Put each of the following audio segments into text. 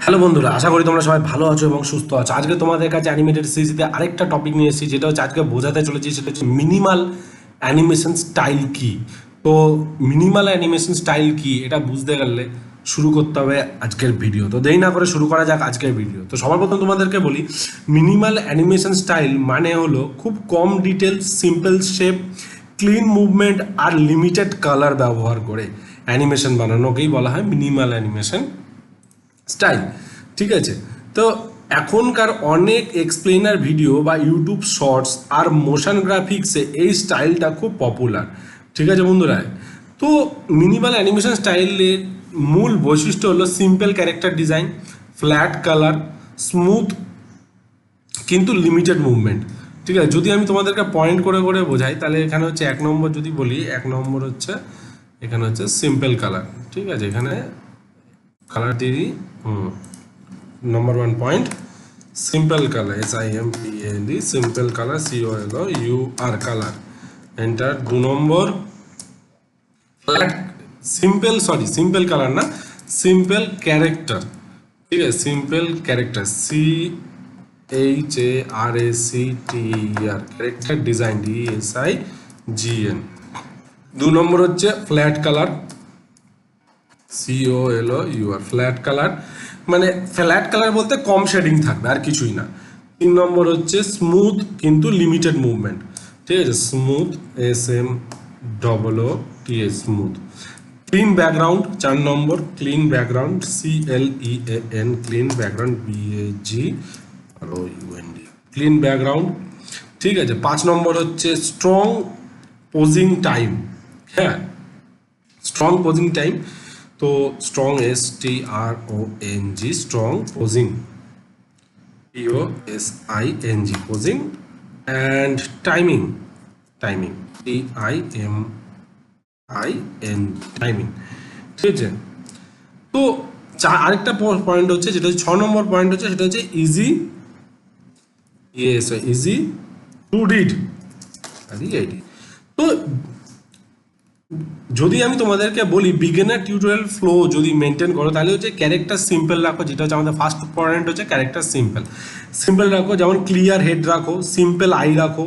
Hello বন্ধুরা, আশা করি তোমরা সবাই ভালো আছো এবং সুস্থ আছো। আজকে তোমাদের কাছে অ্যানিমেটেড সিরিজে আরেকটা টপিক নিয়ে এসেছি, যেটা হচ্ছে আজকে বোঝাতে চলেছি, সেটা হচ্ছে মিনিমাল অ্যানিমেশন স্টাইল কি। তো মিনিমাল অ্যানিমেশন স্টাইল কি এটা বুঝতে গেলে শুরু করতে হবে আজকের ভিডিও। তো দেরি না করে শুরু করা যাক আজকের ভিডিও। তো সবার প্রথম তোমাদেরকে বলি, মিনিমাল অ্যানিমেশন স্টাইল মানে হলো খুব কম details, simple shape, clean movement আর লিমিটেড কালার ব্যবহার করে অ্যানিমেশন বানানোকেই বলা হয় মিনিমাল অ্যানিমেশন স্টাইল। ঠিক আছে, তো এখনকার অনেক এক্সপ্লেনার ভিডিও বা ইউটিউব শর্টস আর মোশন গ্রাফিক্সে এই স্টাইলটা খুব পপুলার। ঠিক আছে বন্ধুরা, তো মিনিমাল অ্যানিমেশন স্টাইলের মূল বৈশিষ্ট্য হলো simple character design, flat colour, smooth কিন্তু লিমিটেড মুভমেন্ট। ঠিক আছে, যদি আমি তোমাদেরকে পয়েন্ট করে করে বোঝাই, তাহলে এখানে হচ্ছে এক নম্বর যদি বলি, এক নম্বর হচ্ছে এখানে হচ্ছে সিম্পল কালার। ঠিক আছে, এখানে কালার দিয়ে দিই। নম্বর 1 point simple colour, SIMPLE, simple colour, COLOUR colour, enter. 2 number flat simple colour না, সিম্পল ক্যারেক্টার। ঠিক আছে, simple character, CHARACTER, character design, DESIGN। 2 নম্বর হচ্ছে flat colour, COLOUR, flat colour, মানে ফ্ল্যাট কালার বলতে কম শেডিং থাকবে আর কিছুই না। 3 নম্বর হচ্ছে স্মুথ কিন্তু লিমিটেড মুভমেন্ট। ঠিক আছে, smooth, SMOOTH, smooth. Clean background 4 নম্বর, clean background, CLEAN, clean background, BAGROUND, clean background. ঠিক আছে, 5 নম্বর হচ্ছে স্ট্রং পোজিং টাইম। হ্যাঁ, স্ট্রং পোজিং টাইম, তো strong, STRONG, strong posing, POSING, posing. And timing, TIMIN, timing. ঠিক আছে, তো আরেকটা পয়েন্ট হচ্ছে, যেটা হচ্ছে 6 নম্বর পয়েন্ট হচ্ছে, সেটা হচ্ছে ইজি টু রিড। তো যদি আমি তোমাদেরকে বলি বিগিনার টিউটোরিয়াল ফ্লো যদি মেনটেন করো, তাহলে হচ্ছে ক্যারেক্টার সিম্পল রাখো, যেটা হচ্ছে আমাদের ফার্স্ট পয়েন্ট হচ্ছে ক্যারেক্টার সিম্পল রাখো, যেমন ক্লিয়ার হেড রাখো, সিম্পল আই রাখো,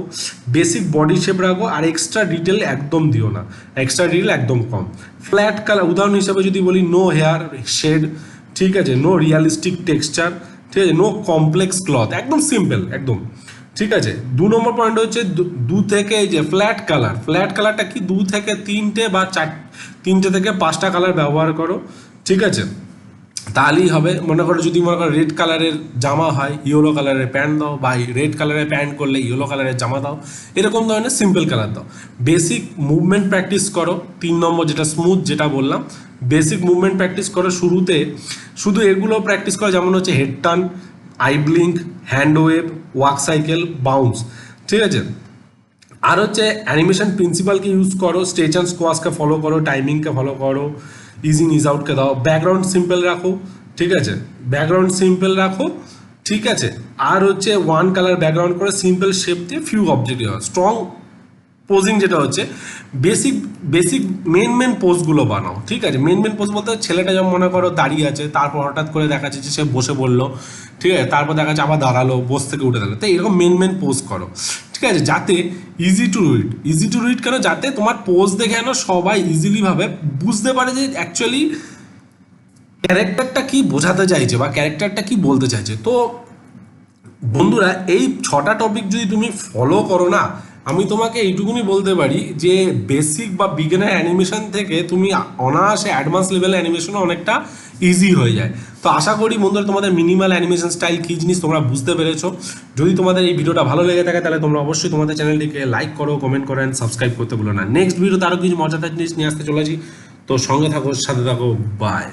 বেসিক বডি শেপ রাখো, আর এক্সট্রা ডিটেল একদম দিও না, এক্সট্রা ডিটেল একদম কম। ফ্ল্যাট কালার উদাহরণ হিসাবে যদি বলি, নো হেয়ার শেড, ঠিক আছে, নো রিয়ালিস্টিক টেক্সচার, ঠিক আছে, নো কমপ্লেক্স ক্লথ, একদম সিম্পল একদম। ঠিক আছে, 2 নম্বর পয়েন্ট হচ্ছে দু থেকে যে ফ্ল্যাট কালারটা কি 2 থেকে 3টে বা 3টে থেকে 5টা কালার ব্যবহার করো। ঠিক আছে, তাহলেই হবে। মনে করো যদি রেড কালারের জামা হয়, ইয়েলো কালারের প্যান্ট দাও, বা রেড কালারের প্যান্ট করলে ইয়েলো কালারের জামা দাও, এরকম ধরনের সিম্পল কালার দাও। বেসিক মুভমেন্ট প্র্যাকটিস করো, 3 নম্বর যেটা স্মুথ, যেটা বললাম, বেসিক মুভমেন্ট প্র্যাকটিস করো। শুরুতে শুধু এগুলো প্র্যাকটিস করো, যেমন হচ্ছে head turn, I blink, hand wave, walk cycle, bounce. ঠিক আছে, আর হচ্ছে অ্যানিমেশন প্রিন্সিপালকে ইউজ করো, স্টেচ অ্যান্ড স্কোয়াশকে ফলো করো, টাইমিংকে ফলো করো, ইজ ইন ইজ আউটকে দাও, ব্যাকগ্রাউন্ড সিম্পল রাখো। ঠিক আছে, ব্যাকগ্রাউন্ড সিম্পল রাখো। ঠিক আছে, আর হচ্ছে 1 কালার ব্যাকগ্রাউন্ড করে সিম্পল শেপ দিয়ে ফিউ অবজেক্ট হয়। স্ট্রং পোজিং যেটা হচ্ছে বেসিক মেন পোজগুলো বানাও। ঠিক আছে, মেন পোজ বলতে ছেলেটা যেমন মনে করো দাঁড়িয়ে আছে, তারপর হঠাৎ করে দেখা যাচ্ছে যে সে বসে বললো, ঠিক আছে, তারপর দেখা যাচ্ছে আবার দাঁড়ালো, বস থেকে উঠে দাঁড়ালো। তো এরকম মেন পোজ করো। ঠিক আছে, যাতে ইজি টু রিড কেন, যাতে তোমার পোজ দেখে যেন সবাই ইজিলি ভাবে বুঝতে পারে যে অ্যাকচুয়ালি ক্যারেক্টারটা কি বোঝাতে চাইছে বা ক্যারেক্টারটা কি বলতে চাইছে। তো বন্ধুরা, এই 6টা টপিক যদি তুমি ফলো করো না, আমি তোমাকে এইটুকুনি বলতে পারি যে বেসিক বা বিগিনার অ্যানিমেশন থেকে তুমি অনায়াসে অ্যাডভান্স লেভেল অ্যানিমেশনও অনেকটা ইজি হয়ে যায়। তো আশা করি বন্ধুরা, তোমাদের মিনিমাল অ্যানিমেশন স্টাইল কী জিনিস তোমরা বুঝতে পেরেছো। যদি তোমাদের এই ভিডিওটা ভালো লেগে থাকে, তাহলে তোমরা অবশ্যই তোমাদের চ্যানেলটিকে লাইক করো, কমেন্ট করো, অ্যান্ড সাবস্ক্রাইব করতে ভুলো না। নেক্সট ভিডিওতে আরও কিছু মজাদার জিনিস নিয়ে আসতে চলেছি। তো সঙ্গে থাকো, সাথে থাকো, বাই।